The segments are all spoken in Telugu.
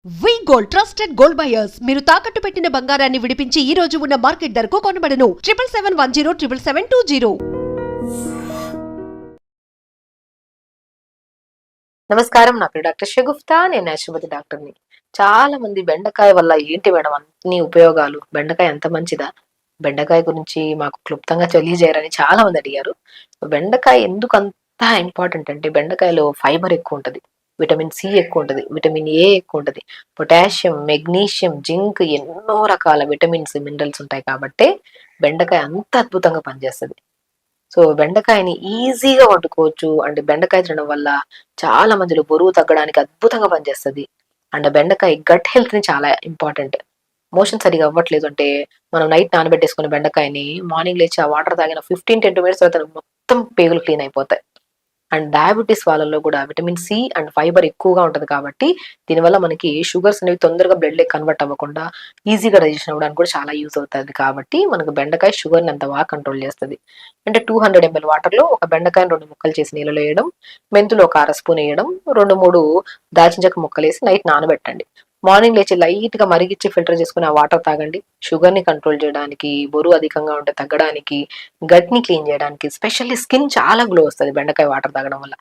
వి గోల్డ్ ట్రస్టెడ్ గోల్డ్ బయర్స్ మీరు తాకట్టు పెట్టిన బంగారాన్ని విడిపించి ఈ రోజు ఉన్న మార్కెట్ ధరకు కొనబడను. 7771077720. నమస్కారం, నా పేరు డాక్టర్ షగుఫ్తా. నేను నేచురోపతి డాక్టర్ని. చాలా మంది బెండకాయ వల్ల ఏంటి మేడం అన్ని ఉపయోగాలు, బెండకాయ ఎంత మంచిదా, బెండకాయ గురించి మాకు క్లుప్తంగా తెలియజేయరని చాలా మంది అడిగారు. బెండకాయ ఎందుకు అంత ఇంపార్టెంట్ అంటే, బెండకాయలో ఫైబర్ ఎక్కువ ఉంటుంది, విటమిన్ సి ఎక్కువ ఉంటుంది, విటమిన్ ఏ ఎక్కువ ఉంటుంది, పొటాషియం, మెగ్నీషియం, జింక్, ఎన్నో రకాల విటమిన్స్, మినరల్స్ ఉంటాయి కాబట్టి బెండకాయ అంత అద్భుతంగా పనిచేస్తుంది. సో బెండకాయని ఈజీగా వండుకోవచ్చు. అంటే బెండకాయ తినడం వల్ల చాలా మందిలో బరువు తగ్గడానికి అద్భుతంగా పనిచేస్తుంది. అండ్ బెండకాయ గట్ హెల్త్ ని చాలా ఇంపార్టెంట్. మోషన్ సరిగా అవ్వట్లేదు అంటే మనం నైట్ నానబెట్టేసుకున్న బెండకాయని మార్నింగ్ లేచి ఆ వాటర్ తాగిన 15-20 మినిట్స్ తర్వాత మొత్తం పేగులు క్లీన్ అయిపోతాయి. అండ్ డయాబెటీస్ వాళ్ళలో కూడా విటమిన్ సి అండ్ ఫైబర్ ఎక్కువగా ఉంటుంది కాబట్టి దీనివల్ల మనకి షుగర్స్ అనేవి తొందరగా బ్లడ్ కన్వర్ట్ అవ్వకుండా ఈజీగా డైజెషన్ అవ్వడానికి కూడా చాలా యూజ్ అవుతుంది. కాబట్టి మనకు బెండకాయ షుగర్ని అంత బాగా కంట్రోల్ చేస్తుంది. అంటే 200 ml వాటర్లో ఒక బెండకాయని 2 ముక్కలు చేసి నీళ్ళలో వేయడం, మెంతులు ఒక అర స్పూన్ వేయడం, 2-3 దాల్చిన చెక్క ముక్కలు వేసి నైట్ నానబెట్టండి. మార్నింగ్ లేచి లైట్ గా మరిగిచ్చి ఫిల్టర్ చేసుకుని ఆ వాటర్ తాగండి. షుగర్ ని కంట్రోల్ చేయడానికి, బరువు అధికంగా ఉంటే తగ్గడానికి, గట్ ని క్లీన్ చేయడానికి, స్పెషల్లీ స్కిన్ చాలా గ్లో వస్తుంది బెండకాయ వాటర్ తాగడం వల్ల.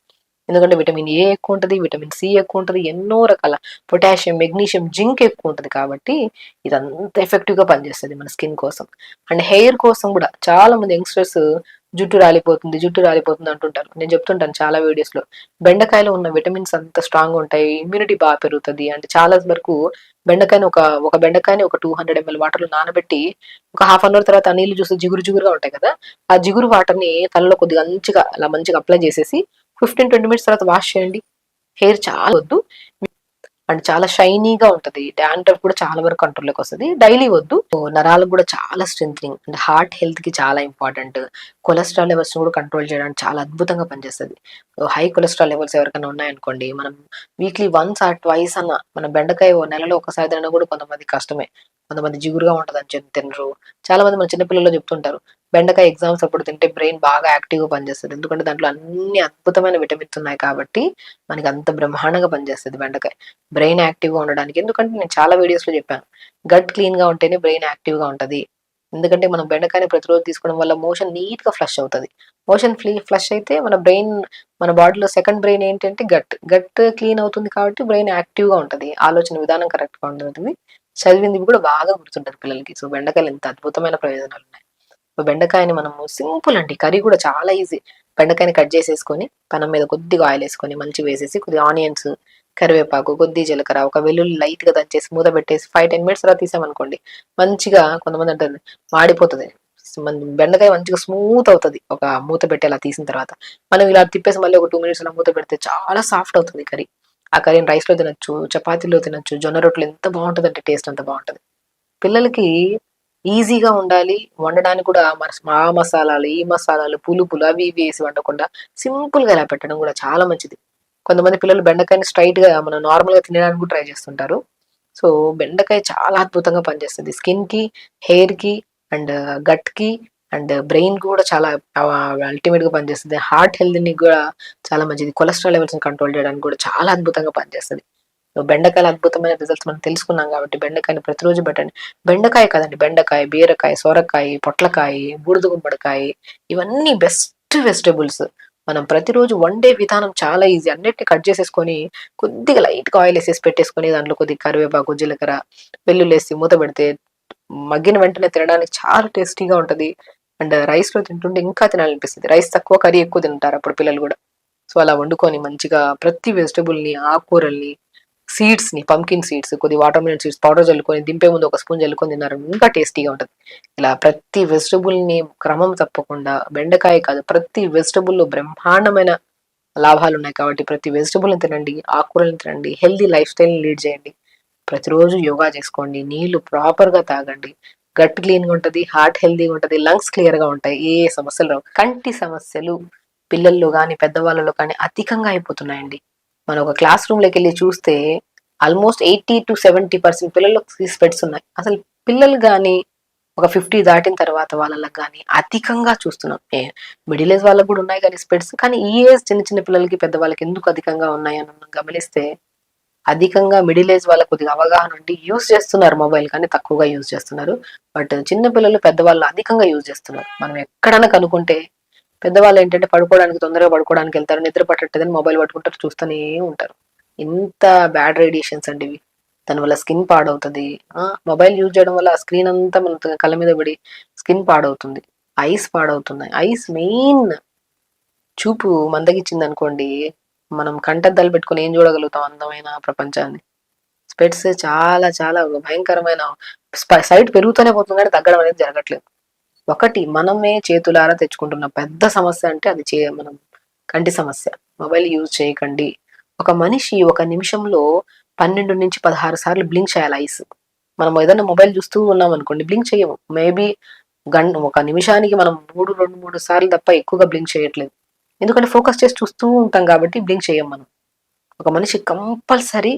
ఎందుకంటే విటమిన్ ఏ ఎక్కువ ఉంటుంది, విటమిన్ సి ఎక్కువ ఉంటుంది, ఎన్నో రకాల పొటాషియం, మెగ్నీషియం, జింక్ ఎక్కువ ఉంటుంది కాబట్టి ఇదంతా ఎఫెక్టివ్ గా పనిచేస్తుంది మన స్కిన్ కోసం. అండ్ హెయిర్ కోసం కూడా చాలా మంది యంగ్స్టర్స్ జుట్టు రాలిపోతుంది అంటుంటారు. నేను చెప్తుంటాను చాలా వీడియోస్ లో, బెండకాయలో ఉన్న విటమిన్స్ అంత స్ట్రాంగ్ ఉంటాయి, ఇమ్యూనిటీ బాగా పెరుగుతుంది. అంటే చాలా వరకు బెండకాయని ఒక బెండకాయని ఒక 200 ml వాటర్లో నానబెట్టి ఒక హాఫ్ అన్ అవర్ తర్వాత ఆ నీళ్లు చూస్తే జిగురుగా ఉంటాయి కదా, ఆ జిగురు వాటర్ ని తలలో కొద్దిగా మంచిగా అప్లై చేసేసి 15-20 మినిట్స్ తర్వాత వాష్ చేయండి. హెయిర్ చాలా వద్దు అండ్ చాలా షైనీగా ఉంటది. డాండ్రఫ్ కూడా చాలా వరకు కంట్రోల్లోకి వస్తుంది. డైలీ వద్దు. నరాలకు కూడా చాలా స్ట్రెంథనింగ్ అండ్ హార్ట్ హెల్త్ కి చాలా ఇంపార్టెంట్. కొలెస్ట్రాల్ లెవెల్స్ కూడా కంట్రోల్ చేయడానికి చాలా అద్భుతంగా పనిచేస్తుంది. హై కొలెస్ట్రాల్ లెవెల్స్ ఎవరికైనా ఉన్నాయనుకోండి, మనం వీక్లీ వన్స్ ఆర్ ట్వైస్ అన్న మన బెండకాయ నెలలో ఒకసారి తినడం కూడా కొంతమంది కష్టమే. కొంతమంది జిగురుగా ఉంటదని చెప్పి తినరు. చాలా మంది మన చిన్నపిల్లలు చెప్తుంటారు, బెండకాయ ఎగ్జామ్స్ అప్పుడు తింటే బ్రెయిన్ బాగా యాక్టివ్ గా పనిచేస్తుంది. ఎందుకంటే దాంట్లో అన్ని అద్భుతమైన విటమిన్స్ ఉన్నాయి కాబట్టి మనకి అంత బ్రహ్మాండంగా పనిచేస్తుంది బెండకాయ బ్రెయిన్ యాక్టివ్ గా ఉండడానికి. ఎందుకంటే నేను చాలా వీడియోస్ లో చెప్పాను, గట్ క్లీన్ గా ఉంటేనే బ్రెయిన్ యాక్టివ్ గా ఉంటది. ఎందుకంటే మనం బెండకాయని ప్రతిరోజు తీసుకోవడం వల్ల మోషన్ నీట్ గా ఫ్లష్ అవుతుంది. మోషన్ ఫ్లష్ అయితే మన బాడీలో సెకండ్ బ్రెయిన్ ఏంటంటే గట్ క్లీన్ అవుతుంది కాబట్టి బ్రెయిన్ యాక్టివ్ గా ఉంటది, ఆలోచన విధానం కరెక్ట్ గా ఉంటుంది, చదివింది కూడా బాగా గుర్తుంటది పిల్లలకి. సో బెండకాయలు ఎంత అద్భుతమైన ప్రయోజనాలు ఉన్నాయి. సో బెండకాయని మనము సింపుల్ అండి, కర్రీ కూడా చాలా ఈజీ. బెండకాయని కట్ చేసేసుకొని పెనం మీద కొద్దిగా ఆయిల్ వేసుకొని మంచిగా వేసేసి కొద్దిగా ఆనియన్స్, కరివేపాకు, కొద్ది జీలకర్ర, ఒక వెల్లుల్లి లైట్ గా దంచేసి మూత పెట్టేసి 5-10 మినిట్స్ తర్వాత తీసామనుకోండి, మంచిగా కొంతమంది అంటారు మాడిపోతుంది, బెండకాయ మంచిగా స్మూత్ అవుతుంది ఒక మూత పెట్టి అలా తీసిన తర్వాత. మనం ఇలా తిప్పేసి మళ్ళీ ఒక 2 మినిట్స్ అలా మూత పెడితే చాలా సాఫ్ట్ అవుతుంది కర్రీ. ఆ కర్రీని రైస్ లో తినొచ్చు, చపాతీలో తినొచ్చు, జొన్న రొట్టెలు ఎంత బాగుంటుంది అంటే టేస్ట్ అంత బాగుంటుంది. పిల్లలకి ఈజీగా ఉండాలి వండడానికి కూడా, ఆ మసాలాలు ఈ మసాలాలు పులుపులు అవి ఇవి వేసి వండకుండా సింపుల్ గా ఇలా పెట్టడం కూడా చాలా మంచిది. కొంతమంది పిల్లలు బెండకాయని స్ట్రైట్ గా మనం నార్మల్ గా తినడానికి కూడా ట్రై చేస్తుంటారు. సో బెండకాయ చాలా అద్భుతంగా పనిచేస్తుంది స్కిన్ కి, హెయిర్ కి, అండ్ గట్ కి, అండ్ బ్రెయిన్ కూడా చాలా అల్టిమేట్ గా పనిచేస్తుంది. హార్ట్ హెల్త్ ని కూడా చాలా మంచిది. కొలెస్ట్రాల్ లెవెల్స్ ని కంట్రోల్ చేయడానికి కూడా చాలా అద్భుతంగా పనిచేస్తుంది. సో బెండకాయల అద్భుతమైన రిజల్ట్స్ మనం తెలుసుకున్నాం కాబట్టి బెండకాయని ప్రతిరోజు పెట్టండి. బెండకాయ కదండి, బెండకాయ, బీరకాయ, సొరకాయ, పొట్లకాయ, బూడిద గుమ్మడికాయ, ఇవన్నీ బెస్ట్ వెజిటబుల్స్. మనం ప్రతిరోజు వండే విధానం చాలా ఈజీ. అన్నిటిని కట్ చేసేసుకొని కొద్దిగా లైట్ గా ఆయిల్ వేసేసి పెట్టేసుకొని దాంట్లో కొద్దిగా కరివేపాకు, జీలకర్ర, వెల్లుల్లి వేసి మూత పెడితే మగ్గిన వెంటనే తినడానికి చాలా టేస్టీగా ఉంటది. అండ్ రైస్ లో తింటుంటే ఇంకా తినాలనిపిస్తుంది. రైస్ తక్కువ, కర్రీ ఎక్కువ తింటారు అప్పుడు పిల్లలు కూడా. సో అలా వండుకొని మంచిగా ప్రతి వెజిటబుల్ ని, ఆకుకూరల్ని, సీడ్స్ ని, పంకిన్ సీడ్స్, కొద్ది వాటర్ మిలన్ సీడ్స్ పౌడర్ చల్లుకొని దింపే ముందు ఒక స్పూన్ చల్లుకొని తిన్నారు ఇంకా టేస్టీగా ఉంటుంది. ఇలా ప్రతి వెజిటబుల్ ని క్రమం తప్పకుండా, బెండకాయ కాదు ప్రతి వెజిటబుల్ లో బ్రహ్మాండమైన లాభాలు ఉన్నాయి కాబట్టి ప్రతి వెజిటబుల్ ని తినండి, ఆకుకూరలను తినండి, హెల్దీ లైఫ్ స్టైల్ ని లీడ్ చేయండి. ప్రతిరోజు యోగా చేసుకోండి, నీళ్లు ప్రాపర్ గా తాగండి, గట్ క్లీన్ గా ఉంటది, హార్ట్ హెల్దీగా ఉంటది, లంగ్స్ క్లియర్ గా ఉంటాయి, ఏ సమస్యలు రావు. కంటి సమస్యలు పిల్లల్లో కానీ పెద్దవాళ్ళలో కానీ అధికంగా అయిపోతున్నాయండి. మనం ఒక క్లాస్ రూమ్ లోకి వెళ్ళి చూస్తే ఆల్మోస్ట్ 80-70% పిల్లలకు స్పెట్స్ ఉన్నాయి. అసలు పిల్లలు కానీ ఒక 50 దాటిన తర్వాత వాళ్ళకి కానీ అధికంగా చూస్తున్నాం. మిడిల్ ఏజ్ వాళ్ళకి కూడా ఉన్నాయి కానీ స్పెట్స్, కానీ ఈ ఏజ్ చిన్న చిన్న పిల్లలకి పెద్దవాళ్ళకి ఎందుకు అధికంగా ఉన్నాయి అని మనం గమనిస్తే అధికంగా మిడిల్ ఏజ్ వాళ్ళ కొద్దిగా అవగాహన ఉండి యూజ్ చేస్తున్నారు మొబైల్, కానీ తక్కువగా యూజ్ చేస్తున్నారు. బట్ చిన్న పిల్లలు పెద్దవాళ్ళు అధికంగా యూజ్ చేస్తున్నారు. మనం ఎక్కడైనా కనుక్కుంటే పెద్దవాళ్ళు ఏంటంటే పడుకోవడానికి, తొందరగా పడుకోవడానికి వెళ్తారు, నిద్ర పట్టట్లేదని మొబైల్ పట్టుకుంటారు, చూస్తూనే ఉంటారు. ఇంత బ్యాడ్ రేడియేషన్స్ అండి ఇవి. దానివల్ల స్కిన్ పాడవుతుంది. మొబైల్ యూజ్ చేయడం వల్ల ఆ స్క్రీన్ అంతా మన కళ్ళ మీద పడి స్కిన్ పాడవుతుంది, ఐస్ పాడవుతున్నాయి. ఐస్ మెయిన్ చూపు మందగిచ్చింది అనుకోండి, మనం కంటద్దాలు పెట్టుకొని ఏం చూడగలుగుతాం అందమైన ప్రపంచాన్ని. స్పెట్స్ చాలా చాలా భయంకరమైన సైట్ పెరుగుతూనే పోతుంది, కానీ తగ్గడం అనేది జరగట్లేదు. ఒకటి మనమే చేతులారా తెచ్చుకుంటున్న పెద్ద సమస్య అంటే అది మనం కంటి సమస్య. మొబైల్ యూజ్ చేయకండి. ఒక మనిషి ఒక నిమిషంలో 12 నుంచి 16 సార్లు బ్లింక్ చేయాలి ఐస్. మనం ఏదైనా మొబైల్ చూస్తూ ఉన్నాం అనుకోండి, బ్లింక్ చేయము. మేబీ ఒక నిమిషానికి మనం 2-3 సార్లు తప్ప ఎక్కువగా బ్లింక్ చేయట్లేదు. ఎందుకంటే ఫోకస్ చేసి చూస్తూ ఉంటాం కాబట్టి బ్లింక్ చేయం మనం. ఒక మనిషి కంపల్సరీ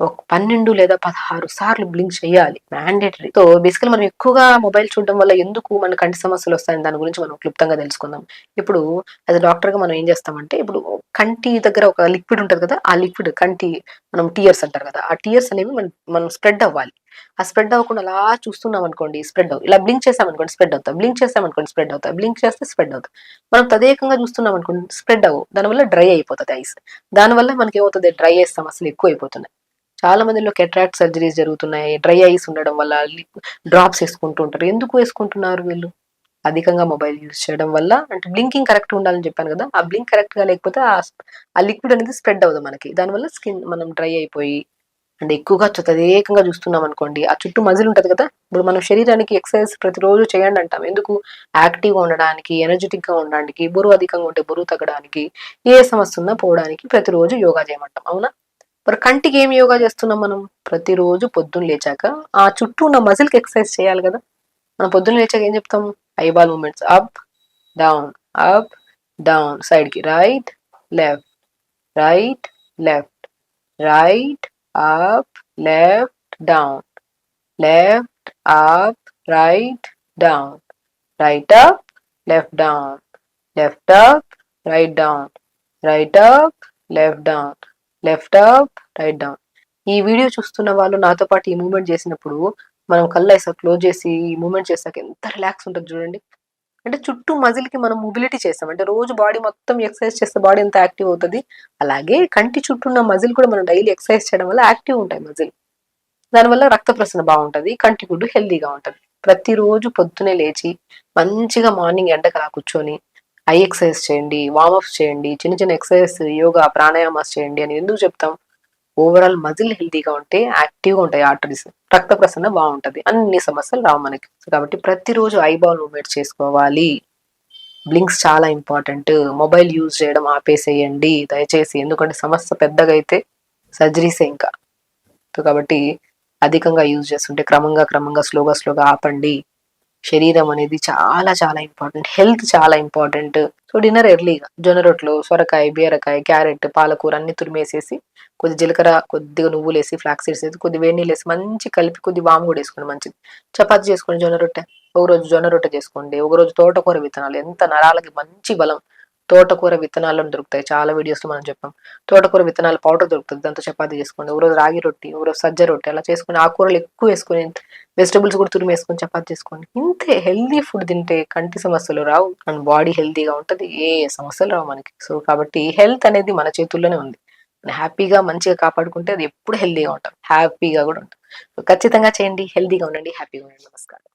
ఒక 12 లేదా 16 సార్లు బ్లింక్ చేయాలి, మ్యాండేటరీ. సో బేసికల్ మనం ఎక్కువగా మొబైల్ చూడడం వల్ల ఎందుకు మన కంటి సమస్యలు వస్తాయని దాని గురించి మనం క్లుప్తంగా తెలుసుకుందాం. ఇప్పుడు యాజ్ డాక్టర్ గా మనం ఏం చేస్తామంటే, ఇప్పుడు కంటి దగ్గర ఒక లిక్విడ్ ఉంటది కదా, ఆ లిక్విడ్ కంటి మనం టీయర్స్ అంటారు కదా, ఆ టీయర్స్ అనేవి మనం స్ప్రెడ్ అవ్వాలి. ఆ స్ప్రెడ్ అవ్వకుండా అలా చూస్తున్నాం అనుకోండి, స్ప్రెడ్ అవుతుంది. ఇలా బ్లింక్ చేసామనుకోండి స్ప్రెడ్ అవుతాయి, బ్లింక్ చేసామనుకోండి స్ప్రెడ్ అవుతాయి, బ్లింక్ చేస్తే స్ప్రెడ్ అవుతాయి. మనం తదేకంగా చూస్తున్నాం అనుకోండి స్ప్రెడ్ అవ్వవు, దానివల్ల డ్రై అయిపోతుంది ఐస్. దానివల్ల మనకి ఏమవుతుంది, డ్రై ఐస్ సమస్యలు ఎక్కువ అయిపోతున్నాయి. చాలా మందిలో కెట్రాక్ట్ సర్జరీస్ జరుగుతున్నాయి, డ్రై ఐస్ ఉండడం వల్ల. డ్రాప్స్ వేసుకుంటూ ఉంటారు. ఎందుకు వేసుకుంటున్నారు వీళ్ళు? అధికంగా మొబైల్ యూజ్ చేయడం వల్ల. అంటే బ్లింకింగ్ కరెక్ట్ ఉండాలని చెప్పాను కదా, ఆ బ్లింక్ కరెక్ట్ గా లేకపోతే ఆ లిక్విడ్ అనేది స్ప్రెడ్ అవ్వదు మనకి. దానివల్ల స్కిన్ మనం డ్రై అయిపోయి, అంటే ఎక్కువగా తదేకంగా చూస్తున్నాం అనుకోండి, ఆ చుట్టూ మజిల్ ఉంటది కదా. ఇప్పుడు మనం శరీరానికి ఎక్సర్సైజ్ ప్రతిరోజు చేయండి అంటాం. ఎందుకు? యాక్టివ్ గా ఉండడానికి, ఎనర్జెటిక్ గా ఉండడానికి, బరువు అధికంగా ఉంటే బరువు తగ్గడానికి, ఏ సమస్య ఉన్నా పోవడానికి ప్రతిరోజు యోగా చేయమంటాం, అవునా? మరి కంటికి ఏం యోగా చేస్తున్నాం మనం? ప్రతిరోజు పొద్దున్న లేచాక ఆ చుట్టూ ఉన్న మజిల్ కి ఎక్సర్సైజ్ చేయాలి కదా. మనం పొద్దున్న లేచాక ఏం చెప్తాం? Eyeball moments, up down, up down, side కి right left, right left, right up left down, left up right down, right up left down, left up right down, right up left down, left up right down. ఈ వీడియో చూస్తున్న వాళ్ళు నాతో పాటు ఈ మూవ్మెంట్ చేసినప్పుడు మనం కళ్ళు వేసా క్లోజ్ చేసి ఈ మూవ్మెంట్ చేసాక ఎంత రిలాక్స్ ఉంటుంది చూడండి. అంటే చుట్టూ మజిల్ కి మనం మొబిలిటీ చేస్తాం. అంటే రోజు బాడీ మొత్తం ఎక్సర్సైజ్ చేస్తే బాడీ ఎంత యాక్టివ్ అవుతుంది, అలాగే కంటి చుట్టూ ఉన్న మజిల్ కూడా మనం డైలీ ఎక్సర్సైజ్ చేయడం వల్ల యాక్టివ్ ఉంటాయి మజిల్. దానివల్ల రక్త ప్రసరణ బాగుంటది, కంటి గుడ్డు హెల్దీగా ఉంటది. ప్రతిరోజు పొద్దునే లేచి మంచిగా మార్నింగ్ ఎండకు అలా కూర్చొని ఐ ఎక్సర్సైజ్ చేయండి, వార్మప్స్ చేయండి, చిన్న చిన్న ఎక్సర్సైజ్, యోగా, ప్రాణాయామాస్ చేయండి అని ఎందుకు చెప్తాం? ఓవరాల్ మజిల్ హెల్తీగా ఉంటే యాక్టివ్ గా ఉంటాయి ఆర్టరీస్, రక్త ప్రసరణ బాగుంటది, అన్ని సమస్యలు రావు మనకి. కాబట్టి ప్రతిరోజు ఐబాల్ మూవ్మెంట్ చేసుకోవాలి. బ్లింక్స్ చాలా ఇంపార్టెంట్. మొబైల్ యూజ్ చేయడం ఆపేసేయండి దయచేసి, ఎందుకంటే సమస్య పెద్దగా అయితే సర్జరీసే ఇంకా. కాబట్టి అధికంగా యూజ్ చేస్తుంటే క్రమంగా స్లోగా ఆపండి. శరీరం అనేది చాలా చాలా ఇంపార్టెంట్, హెల్త్ చాలా ఇంపార్టెంట్. సో డిన్నర్ ఎర్లీగా జొన్న రొట్టెలు, సొరకాయ, బీరకాయ, క్యారెట్, పాలకూర అన్ని తురిమేసేసి, కొద్ది జీలకర్ర, కొద్దిగా నువ్వులు వేసి, ఫ్లాక్స్ సీడ్స్ వేసి, కొద్ది వేడి నీళ్ళు వేసి మంచి కలిపి, కొద్ది వాము కూడా వేసుకోండి మంచిది. చపాతి చేసుకోండి, జొన్న రొట్టె ఒక రోజు, జొన్న రొట్టె చేసుకోండి ఒక రోజు. తోటకూర విత్తనాలు ఎంత నరాలకి మంచి బలం. తోటకూర విత్తనాలను దొరుకుతాయి, చాలా వీడియోస్ లో మనం చెప్పాం. తోటకూర విత్తనాలు పౌడర్ దొరుకుతుంది, దాంతో చపాతి చేసుకోండి. ఒక రోజు రాగి రొట్టి, ఒక రోజు సజ్జ రొట్టె, అలా చేసుకుని ఆకుకూరలు ఎక్కువ వేసుకుని, వెజిటబుల్స్ కూడా తురిమి వేసుకొని చపాతి చేసుకోండి. ఇంతే. హెల్దీ ఫుడ్ తింటే కంటి సమస్యలు రావు, మన బాడీ హెల్దీగా ఉంటది, ఏ సమస్యలు రావు మనకి. సో కాబట్టి హెల్త్ అనేది మన చేతుల్లోనే ఉంది. హ్యాపీగా మంచిగా కాపాడుకుంటే అది ఎప్పుడు హెల్దీగా ఉంటాం, హ్యాపీగా కూడా ఉంటాం. ఖచ్చితంగా చేయండి, హెల్దీగా ఉండండి, హ్యాపీగా ఉండండి. నమస్కారం.